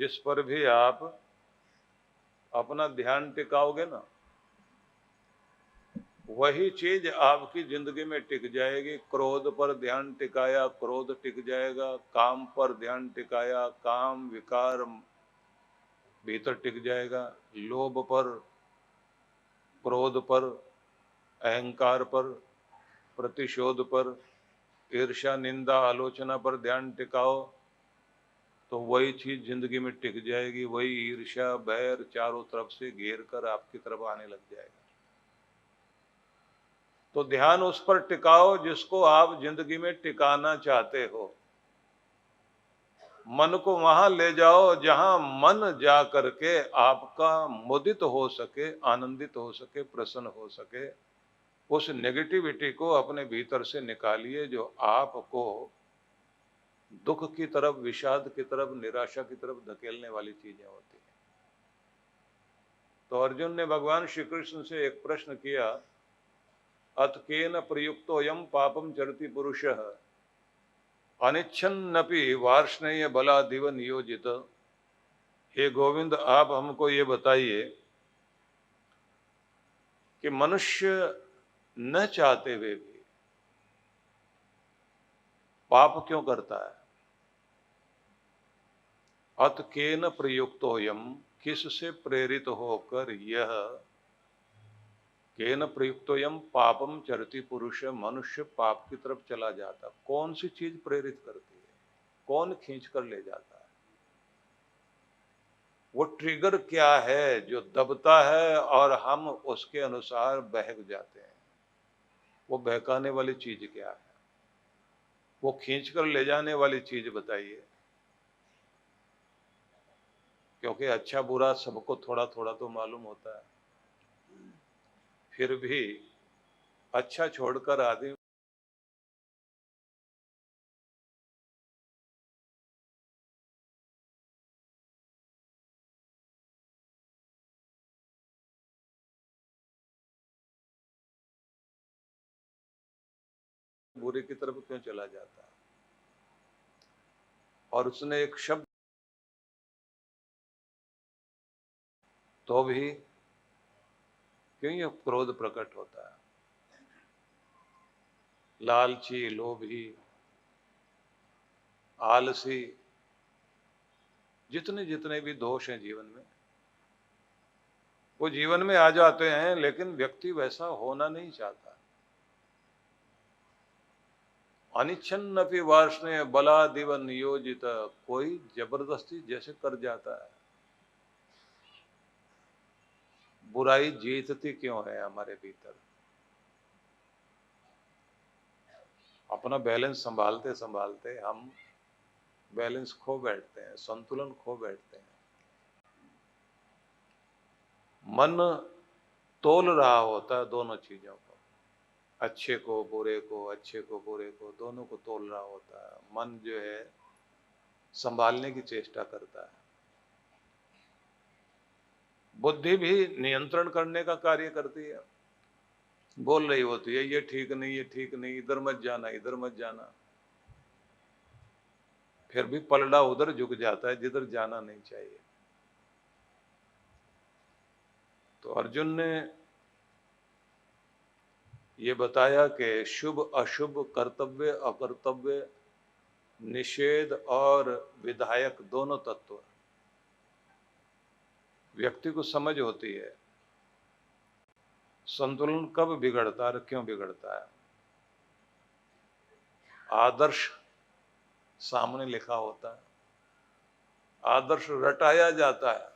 जिस पर भी आप अपना ध्यान टिकाओगे ना, वही चीज आपकी जिंदगी में टिक जाएगी। क्रोध पर ध्यान टिकाया, क्रोध टिक जाएगा। काम पर ध्यान टिकाया, काम विकार भीतर टिक जाएगा। लोभ पर, क्रोध पर, अहंकार पर, प्रतिशोध पर, ईर्ष्या, निंदा, आलोचना पर ध्यान टिकाओ तो वही चीज जिंदगी में टिक जाएगी। वही ईर्ष्या, बैर चारों तरफ से घेर कर आपकी तरफ आने लग जाएगा। तो ध्यान उस पर टिकाओ जिसको आप जिंदगी में टिकाना चाहते हो। मन को वहां ले जाओ जहां मन जा करके आपका मुदित हो सके, आनंदित हो सके, प्रसन्न हो सके। उस नेगेटिविटी को अपने भीतर से निकालिए जो आपको दुख की तरफ, विषाद की तरफ, निराशा की तरफ धकेलने वाली चीजें होती हैं। तो अर्जुन ने भगवान श्री कृष्ण से एक प्रश्न किया, अथ केन प्रयुक्तोऽयं पापं चरति पुरुषः अनिच्छन्नपि वार्ष्णेय बलादिव नियोजित। हे गोविंद, आप हमको ये बताइए कि मनुष्य न चाहते हुए भी पाप क्यों करता है? अथ केन प्रयुक्तोऽयं, किससे प्रेरित होकर यह, केन प्रयुक्तोऽयं पापम चरति पुरुष, मनुष्य पाप की तरफ चला जाता। कौन सी चीज प्रेरित करती है? कौन खींच कर ले जाता है? वो ट्रिगर क्या है जो दबता है और हम उसके अनुसार बहक जाते हैं? वो बहकाने वाली चीज क्या है? वो खींच कर ले जाने वाली चीज बताइए। क्योंकि अच्छा बुरा सबको थोड़ा थोड़ा तो मालूम होता है, फिर भी अच्छा छोड़कर आदमी बुरे की तरफ क्यों चला जाता है? और उसने एक शब्द तो भी क्यों ये क्रोध प्रकट होता है? लालची, लोभी, आलसी, जितने जितने भी दोष हैं जीवन में, वो जीवन में आ जाते हैं, लेकिन व्यक्ति वैसा होना नहीं चाहता। अनिच्छन्नपि वार्ष्णेय बलादिव नियोजित, कोई जबरदस्ती जैसे कर जाता है। बुराई जीतती क्यों है हमारे भीतर? अपना बैलेंस संभालते संभालते हम बैलेंस खो बैठते हैं, संतुलन खो बैठते हैं। मन तोल रहा होता है दोनों चीजों को, अच्छे को बुरे को, अच्छे को बुरे को, दोनों को तोल रहा होता है। मन जो है संभालने की चेष्टा करता है। बुद्धि भी नियंत्रण करने का कार्य करती है, बोल रही होती है ये ठीक नहीं, ये ठीक नहीं, इधर मत जाना, इधर मत जाना। फिर भी पलड़ा उधर झुक जाता है जिधर जाना नहीं चाहिए। तो अर्जुन ने ये बताया कि शुभ अशुभ, कर्तव्य अकर्तव्य, निषेध और विधायक, दोनों तत्व व्यक्ति को समझ होती है। संतुलन कब बिगड़ता है और क्यों बिगड़ता है? आदर्श सामने लिखा होता है, आदर्श रटाया जाता है,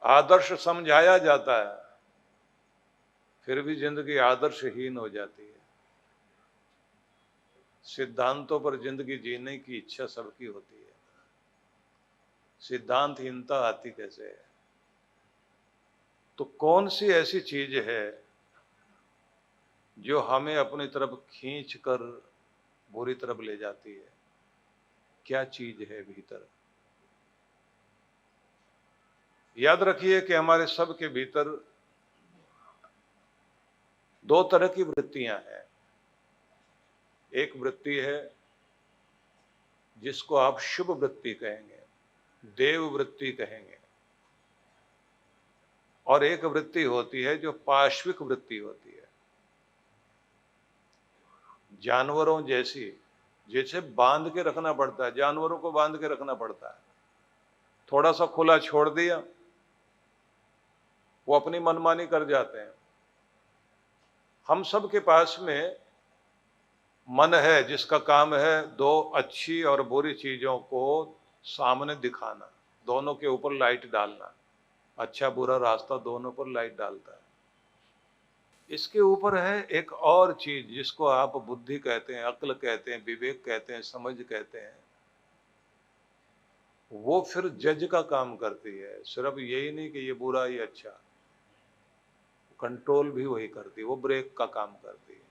आदर्श समझाया जाता है, फिर भी जिंदगी आदर्शहीन हो जाती है। सिद्धांतों पर जिंदगी जीने की इच्छा सबकी होती है, सिद्धांतहीनता आती कैसे है? तो कौन सी ऐसी चीज है जो हमें अपनी तरफ खींच कर बुरी तरफ ले जाती है? क्या चीज है भीतर? याद रखिए कि हमारे सब के भीतर दो तरह की वृत्तियां हैं। एक वृत्ति है जिसको आप शुभ वृत्ति कहेंगे, देव वृत्ति कहेंगे। और एक वृत्ति होती है जो पाश्विक वृत्ति होती है, जानवरों जैसी, जैसे बांध के रखना पड़ता है, जानवरों को बांध के रखना पड़ता है। थोड़ा सा खुला छोड़ दिया, वो अपनी मनमानी कर जाते हैं। हम सब के पास में मन है जिसका काम है दो अच्छी और बुरी चीजों को सामने दिखाना, दोनों के ऊपर लाइट डालना। अच्छा बुरा रास्ता दोनों पर लाइट डालता है। इसके ऊपर है एक और चीज जिसको आप बुद्धि कहते हैं, अक्ल कहते हैं, विवेक कहते हैं, समझ कहते हैं। वो फिर जज का काम करती है। सिर्फ यही नहीं कि ये बुरा ये अच्छा, कंट्रोल भी वही करती है, वो ब्रेक का काम करती है।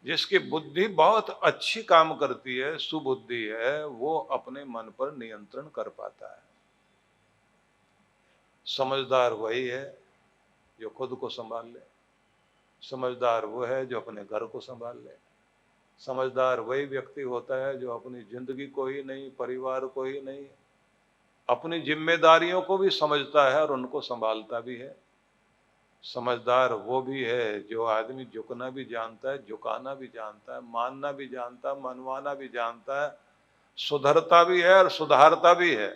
जिसकी बुद्धि बहुत अच्छी काम करती है, सुबुद्धि है, वो अपने मन पर नियंत्रण कर पाता है। समझदार वही है जो खुद को संभाल ले। समझदार वो है जो अपने घर को संभाल ले। समझदार वही व्यक्ति होता है जो अपनी जिंदगी को ही नहीं, परिवार को ही नहीं, अपनी जिम्मेदारियों को भी समझता है और उनको संभालता भी है। समझदार वो भी है जो आदमी झुकना भी जानता है, झुकाना भी जानता है, मानना भी जानता है, मनवाना भी जानता है, सुधरता भी है और सुधारता भी है,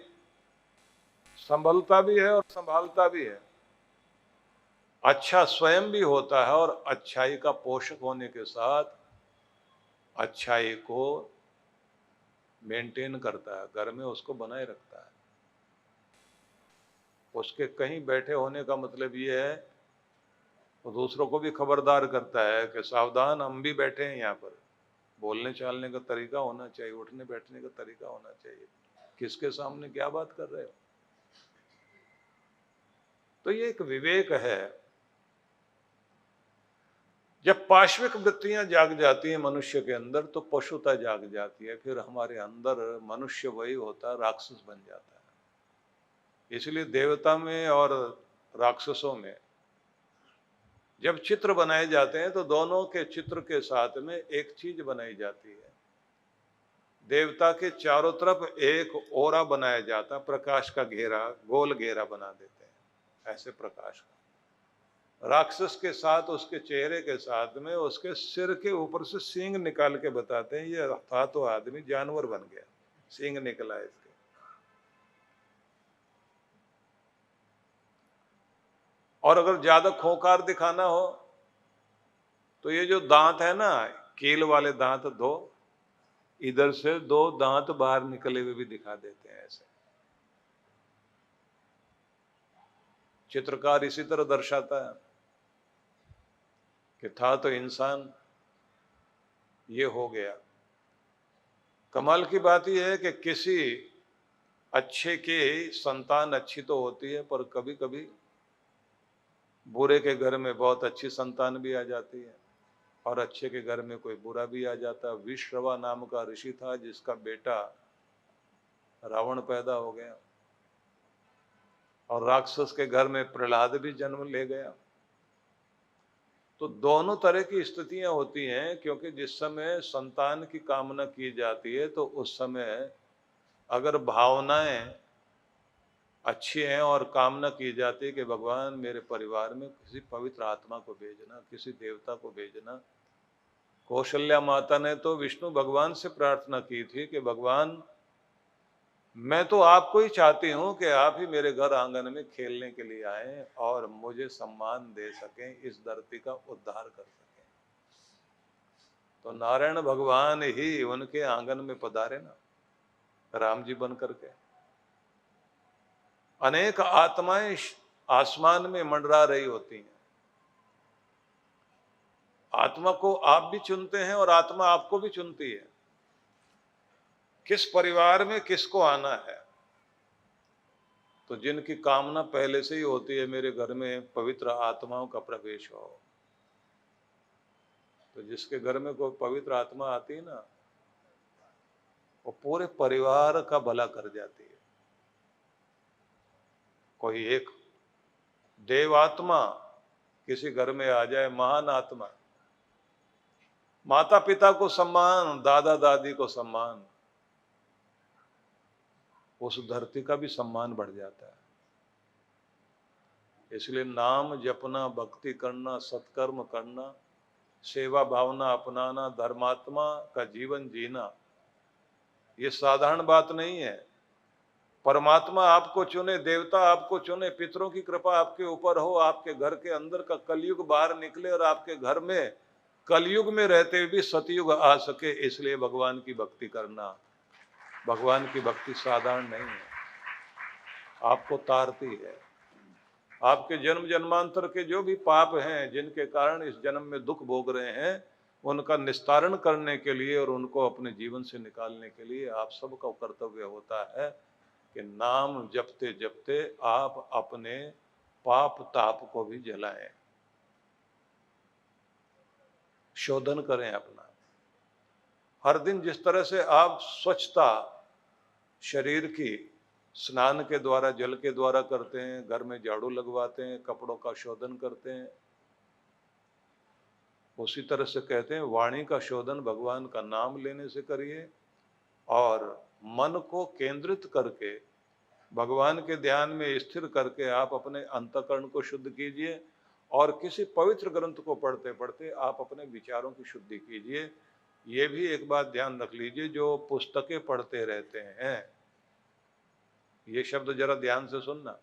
संभलता भी है और संभालता भी है। अच्छा स्वयं भी होता है और अच्छाई का पोषक होने के साथ अच्छाई को मेंटेन करता है, घर में उसको बनाए रखता है। उसके कहीं बैठे होने का मतलब ये है वो दूसरों को भी खबरदार करता है कि सावधान, हम भी बैठे हैं यहाँ पर। बोलने चालने का तरीका होना चाहिए, उठने बैठने का तरीका होना चाहिए, किसके सामने क्या बात कर रहे हो। तो ये एक विवेक है। जब पाश्विक वृत्तियां जाग जाती हैं मनुष्य के अंदर तो पशुता जाग जाती है, फिर हमारे अंदर मनुष्य वही होता है, राक्षस बन जाता है। इसलिए देवता में और राक्षसों में जब चित्र बनाए जाते हैं तो दोनों के चित्र के साथ में एक चीज बनाई जाती है। देवता के चारों तरफ एक ओरा बनाया जाता, प्रकाश का घेरा, गोल घेरा बना देते हैं ऐसे प्रकाश का। राक्षस के साथ, उसके चेहरे के साथ में उसके सिर के ऊपर से सींग निकाल के बताते हैं ये था तो आदमी जानवर बन गया, सींग निकला इसके। और अगर ज्यादा खोंखार दिखाना हो तो ये जो दांत है ना, कील वाले दांत, दो इधर से दो दांत बाहर निकले हुए भी दिखा देते हैं ऐसे। चित्रकार इसी तरह दर्शाता है कि था तो इंसान, ये हो गया। कमाल की बात यह है कि किसी अच्छे की संतान अच्छी तो होती है, पर कभी कभी बुरे के घर में बहुत अच्छी संतान भी आ जाती है और अच्छे के घर में कोई बुरा भी आ जाता है। विश्रवा नाम का ऋषि था जिसका बेटा रावण पैदा हो गया और राक्षस के घर में प्रहलाद भी जन्म ले गया। तो दोनों तरह की स्थितियां होती हैं, क्योंकि जिस समय संतान की कामना की जाती है तो उस समय अगर भावनाएं अच्छी हैं और कामना की जाती है कि भगवान मेरे परिवार में किसी पवित्र आत्मा को भेजना, किसी देवता को भेजना। कौशल्या माता ने तो विष्णु भगवान से प्रार्थना की थी कि भगवान मैं तो आपको ही चाहती हूं कि आप ही मेरे घर आंगन में खेलने के लिए आए और मुझे सम्मान दे सकें, इस धरती का उद्धार कर सकें। तो नारायण भगवान ही उनके आंगन में पधारे ना, राम जी बन करके। अनेक आत्माएं आसमान में मंडरा रही होती हैं। आत्मा को आप भी चुनते हैं और आत्मा आपको भी चुनती है, किस परिवार में किसको आना है। तो जिनकी कामना पहले से ही होती है मेरे घर में पवित्र आत्माओं का प्रवेश हो, तो जिसके घर में कोई पवित्र आत्मा आती है ना, वो पूरे परिवार का भला कर जाती है। कोई एक देवात्मा किसी घर में आ जाए, महान आत्मा, माता पिता को सम्मान, दादा दादी को सम्मान, उस धरती का भी सम्मान बढ़ जाता है। इसलिए नाम जपना, भक्ति करना, सत्कर्म करना, सेवा भावना अपनाना, धर्मात्मा का जीवन जीना, ये साधारण बात नहीं है। परमात्मा आपको चुने, देवता आपको चुने, पितरों की कृपा आपके ऊपर हो, आपके घर के अंदर का कलयुग बाहर निकले और आपके घर में कलयुग में रहते हुए भी सतयुग आ सके, इसलिए भगवान की भक्ति करना। भगवान की भक्ति साधारण नहीं है, आपको तारती है। आपके जन्म जन्मांतर के जो भी पाप हैं, जिनके कारण इस जन्म में दुख भोग रहे हैं, उनका निस्तारण करने के लिए और उनको अपने जीवन से निकालने के लिए आप सबका कर्तव्य होता है कि नाम जपते जपते आप अपने पाप ताप को भी जलाएं, शोधन करें अपना। हर दिन जिस तरह से आप स्वच्छता शरीर की स्नान के द्वारा, जल के द्वारा करते हैं, घर में झाड़ू लगवाते हैं, कपड़ों का शोधन करते हैं, उसी तरह से कहते हैं वाणी का शोधन भगवान का नाम लेने से करिए और मन को केंद्रित करके भगवान के ध्यान में स्थिर करके आप अपने अंतःकरण को शुद्ध कीजिए और किसी पवित्र ग्रंथ को पढ़ते पढ़ते आप अपने विचारों की शुद्धि कीजिए। ये भी एक बात ध्यान रख लीजिए, जो पुस्तकें पढ़ते रहते हैं, ये शब्द जरा ध्यान से सुनना।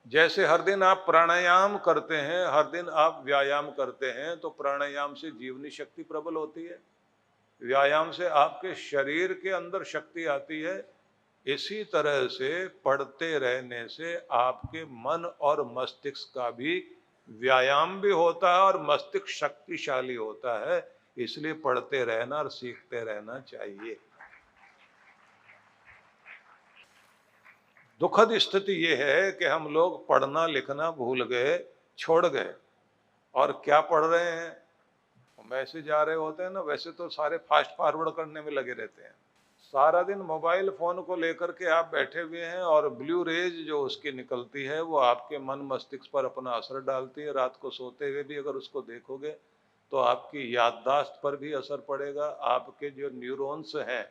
जैसे हर दिन आप प्राणायाम करते हैं, हर दिन आप व्यायाम करते हैं, तो प्राणायाम से जीवनी शक्ति प्रबल होती है, व्यायाम से आपके शरीर के अंदर शक्ति आती है। इसी तरह से पढ़ते रहने से आपके मन और मस्तिष्क का भी व्यायाम भी होता है और मस्तिष्क शक्तिशाली होता है। इसलिए पढ़ते रहना और सीखते रहना चाहिए। दुखद स्थिति ये है कि हम लोग पढ़ना लिखना भूल गए, छोड़ गए, और क्या पढ़ रहे हैं, मैसेज आ रहे होते हैं ना, वैसे तो सारे फास्ट फॉरवर्ड करने में लगे रहते हैं। सारा दिन मोबाइल फोन को लेकर के आप बैठे हुए हैं और ब्लू रेज जो उसकी निकलती है वो आपके मन मस्तिष्क पर अपना असर डालती है। रात को सोते हुए भी अगर उसको देखोगे तो आपकी याददाश्त पर भी असर पड़ेगा, आपके जो न्यूरॉन्स हैं,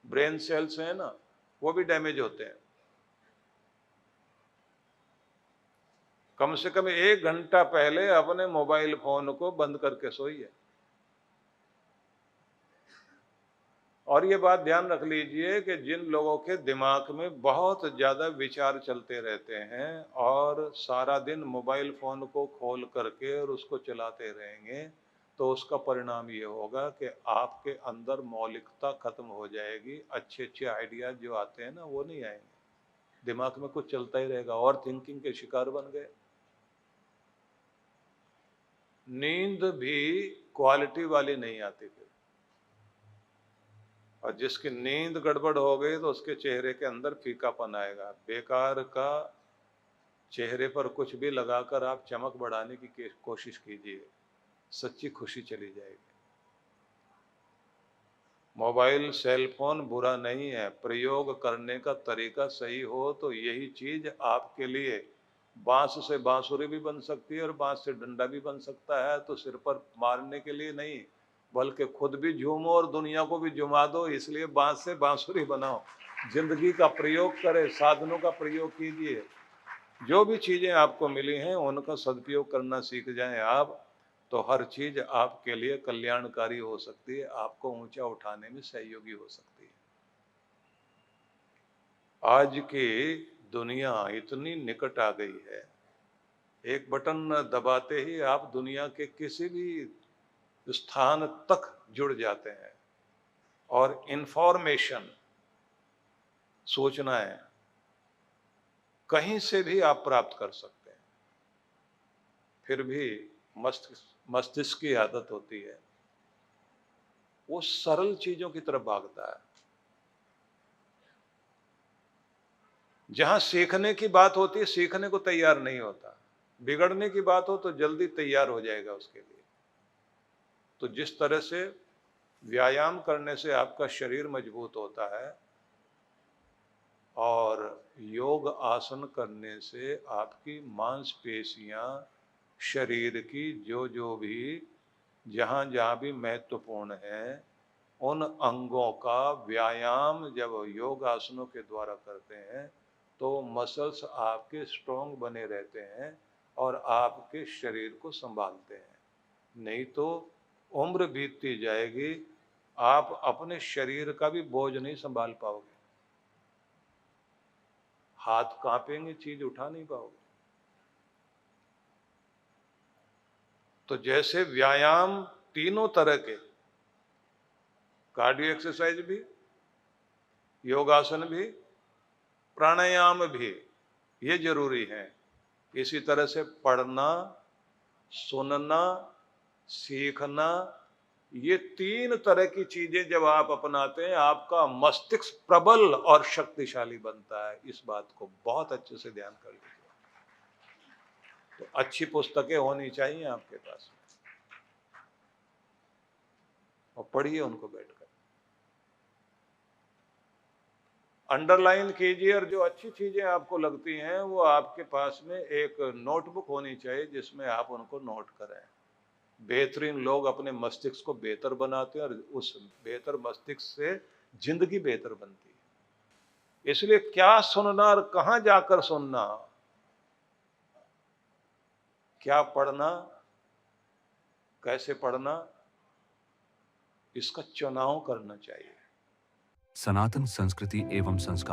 ब्रेन सेल्स हैं ना, वो भी डैमेज होते हैं। कम से कम 1 घंटा पहले अपने मोबाइल फोन को बंद करके सोइए। और ये बात ध्यान रख लीजिए कि जिन लोगों के दिमाग में बहुत ज़्यादा विचार चलते रहते हैं और सारा दिन मोबाइल फ़ोन को खोल करके और उसको चलाते रहेंगे, तो उसका परिणाम ये होगा कि आपके अंदर मौलिकता खत्म हो जाएगी। अच्छे अच्छे आइडियाज जो आते हैं ना, वो नहीं आएंगे, दिमाग में कुछ चलता ही रहेगा और थिंकिंग के शिकार बन गए। नींद भी क्वालिटी वाली नहीं आती फिर, और जिसकी नींद गड़बड़ हो गई तो उसके चेहरे के अंदर फीकापन आएगा। बेकार का चेहरे पर कुछ भी लगाकर आप चमक बढ़ाने की कोशिश कीजिए, सच्ची खुशी चली जाएगी। मोबाइल सेल फोन बुरा नहीं है, प्रयोग करने का तरीका सही हो तो यही चीज आपके लिए बांस से बांसुरी भी बन सकती है और बांस से डंडा भी बन सकता है। तो सिर पर मारने के लिए नहीं, बल्कि खुद भी झूमो और दुनिया को भी झुमा दो, इसलिए बांस से बांसुरी बनाओ। जिंदगी का प्रयोग करें, साधनों का प्रयोग कीजिए। जो भी चीजें आपको मिली हैं उनका सदुपयोग करना सीख जाएं आप, तो हर चीज आपके लिए कल्याणकारी हो सकती है, आपको ऊंचा उठाने में सहयोगी हो सकती है। आज की दुनिया इतनी निकट आ गई है, एक बटन दबाते ही आप दुनिया के किसी भी स्थान तक जुड़ जाते हैं और इंफॉर्मेशन, सूचनाएं कहीं से भी आप प्राप्त कर सकते हैं। फिर भी मस्तिष्क की आदत होती है, वो सरल चीजों की तरफ भागता है। जहां सीखने की बात होती है, सीखने को तैयार नहीं होता। बिगड़ने की बात हो तो जल्दी तैयार हो जाएगा उसके लिए। तो जिस तरह से व्यायाम करने से आपका शरीर मजबूत होता है और योग आसन करने से आपकी मांसपेशियां, शरीर की जो जो भी जहां जहां भी महत्वपूर्ण है, उन अंगों का व्यायाम जब योग आसनों के द्वारा करते हैं तो मसल्स आपके स्ट्रॉन्ग बने रहते हैं और आपके शरीर को संभालते हैं। नहीं तो उम्र बीतती जाएगी, आप अपने शरीर का भी बोझ नहीं संभाल पाओगे, हाथ कांपेंगे, चीज उठा नहीं पाओगे। तो जैसे व्यायाम तीनों तरह के, कार्डियो एक्सरसाइज भी, योगासन भी, प्राणायाम भी, ये जरूरी है। इसी तरह से पढ़ना, सुनना, सीखना, ये तीन तरह की चीजें जब आप अपनाते हैं, आपका मस्तिष्क प्रबल और शक्तिशाली बनता है। इस बात को बहुत अच्छे से ध्यान कर लीजिए। तो अच्छी पुस्तकें होनी चाहिए आपके पास और पढ़िए उनको बैठकर, अंडरलाइन कीजिए, और जो अच्छी चीजें आपको लगती हैं वो आपके पास में एक नोटबुक होनी चाहिए जिसमें आप उनको नोट करें। बेहतरीन लोग अपने मस्तिष्क को बेहतर बनाते हैं और उस बेहतर मस्तिष्क से जिंदगी बेहतर बनती है। इसलिए क्या सुनना और कहां जाकर सुनना, क्या पढ़ना, कैसे पढ़ना, इसका चुनाव करना चाहिए। सनातन संस्कृति एवं संस्कार